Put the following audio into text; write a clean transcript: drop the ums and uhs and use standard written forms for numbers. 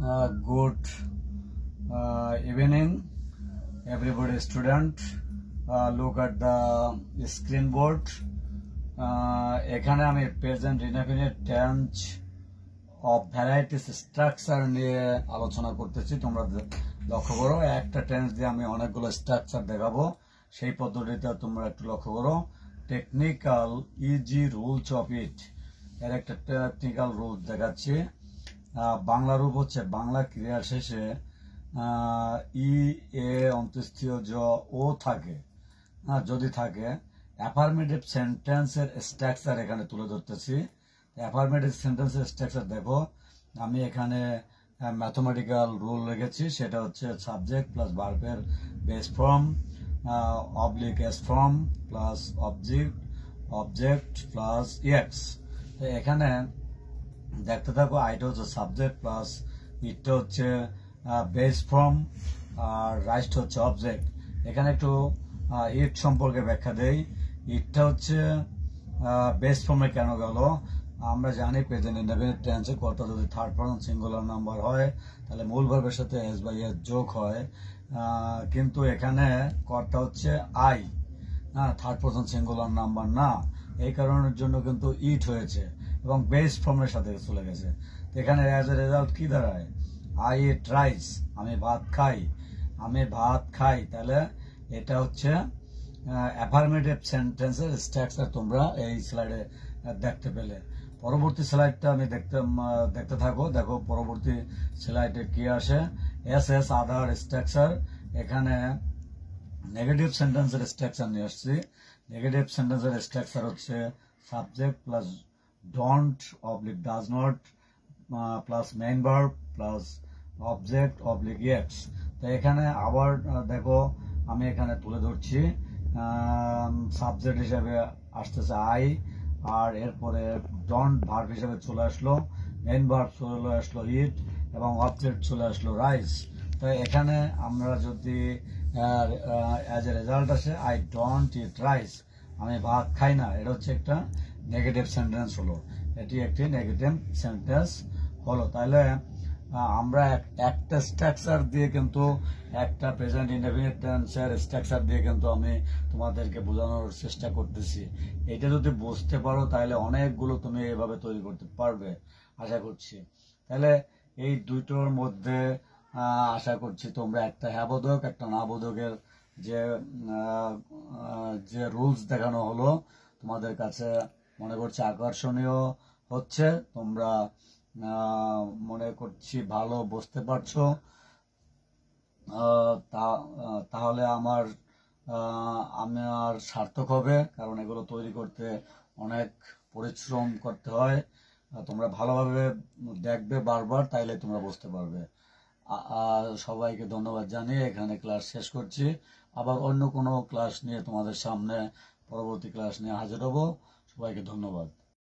Good evening, everybody. Student, look at the screen board. এখানে আমি present indefinite tense of varieties structure নিয়ে আলোচনা করতেছি। তোমরা লক্ষ্য করো, একটা টেন্স দিয়ে আমি অনেকগুলো স্ট্রাকচার দেখাবো, সেই পদ্ধতিটা তোমরা একটু লক্ষ্য করো। Technical easy rules of it, এর একটা টেকনিক্যাল রুলস দেখাচ্ছি। বাংলা রূপ হচ্ছে বাংলা ক্রিয়ার শেষে ই এ অন্ত্যেষ্টিয় জ ও থাকে, যদি থাকে। অ্যাফার্মেটিভ সেন্টেন্সের স্ট্রাকচার এখানে তুলে ধরতেছি। অ্যাফার্মেটিভ সেন্টেন্সের স্ট্রাকচার দেখো, আমি এখানে ম্যাথমেটিক্যাল রুল রেখেছি, সেটা হচ্ছে সাবজেক্ট প্লাস ভার্বের base form oblique S form plus object plus x. তো এখানে দেখতে থাকো, আইটা হচ্ছে সাবজেক্ট প্লাস ইটটা হচ্ছে বেস ফর্ম আর রাইট হচ্ছে অবজেক্ট। এখানে একটু ইট সম্পর্কে ব্যাখ্যা দেই। ইটটা হচ্ছে বেস ফর্মে কেন গেল? আমরা জানি প্রেজেন্ট ইনডেফিনিট টেন্সে কর্তা যদি থার্ড পারসন সিঙ্গুলার নাম্বার হয় তাহলে মূল ভার্বের সাথে এস বাই এস যোগ হয়, কিন্তু এখানে কর্তা হচ্ছে I, third person singular number না, এই কারণের জন্য কিন্তু ইট হয়েছে এবং বেস ফর্মের সাথে চলে গেছে। এখানে অ্যাজ এ রেজাল্ট কি দাঁড়ায়? আই ইট রাইস, আমি ভাত খাই। তাহলে এটা হচ্ছে অ্যাফার্মেটিভ সেন্টেন্সের স্ট্রাকচার তোমরা এই স্লাইডে দেখতে পেলে। পরবর্তী স্লাইডটা আমি দেখতে থাকো। দেখো পরবর্তী স্লাইডে কি আসে। এস আদার স্ট্রাকচার, এখানে নেগেটিভ সেন্টেন্সের স্ট্রাকচার নিয়ে আসছি। নেগেটিভ সেন্টেন্সের স্ট্রাকচার হচ্ছে subject plus don't oblique does not plus main verb plus object oblique x. তো এখানে আবার দেখো, আমি এখানে তুলে ধরছি সাবজেক্ট হিসেবে আসতেছে আই, আর এরপরে ডন্ট ভার্ব হিসেবে চলে আসলো, মেইন ভার্ব চলে আসলো ইট, এবং অবজেক্ট চলে আসলো রাইস। তো এখানে আমরা যদি অ্যাজ এ রেজাল্ট আসে আই ডোন্ট ইট রাইস, আমি ভাত খাই না, এটা হচ্ছে একটা নেগেটিভ সেন্টেন্স হলো, এটি একটি নেগেটিভ সেন্টেন্স হলো। তাহলে আমরা একটা স্ট্রাকচার দিয়ে কিন্তু, একটা প্রেজেন্ট ইনডেফিনিট টেন্সের স্ট্রাকচার দিয়ে কিন্তু আমি তোমাদেরকে বোঝানোর চেষ্টা করতেছি। এটা যদি বুঝতে পারো তাহলে অনেকগুলো তুমি এভাবে তৈরি করতে পারবে আশা করছি। তাহলে এই দুটোর মধ্যে আশা করছি তোমরা একটা হ্যাঁ বোধক একটা না বোধকের যে রুলস দেখানো হলো তোমাদের কাছে মনে করছি আকর্ষণীয় হচ্ছে। তোমরা মনে করছি ভালো বুঝতে পারছো। তাহলে আমার সার্থক হবে, কারণ এগুলো তৈরি করতে অনেক পরিশ্রম করতে হয়। তোমরা ভালোভাবে দেখবে বারবার, তাইলে তোমরা বুঝতে পারবে। সবাইকে ধন্যবাদ জানিয়ে এখানে ক্লাস শেষ করছি। আবার অন্য কোনো ক্লাস নিয়ে তোমাদের সামনে পরবর্তী ক্লাস নিয়ে হাজির হব। সবাইকে ধন্যবাদ।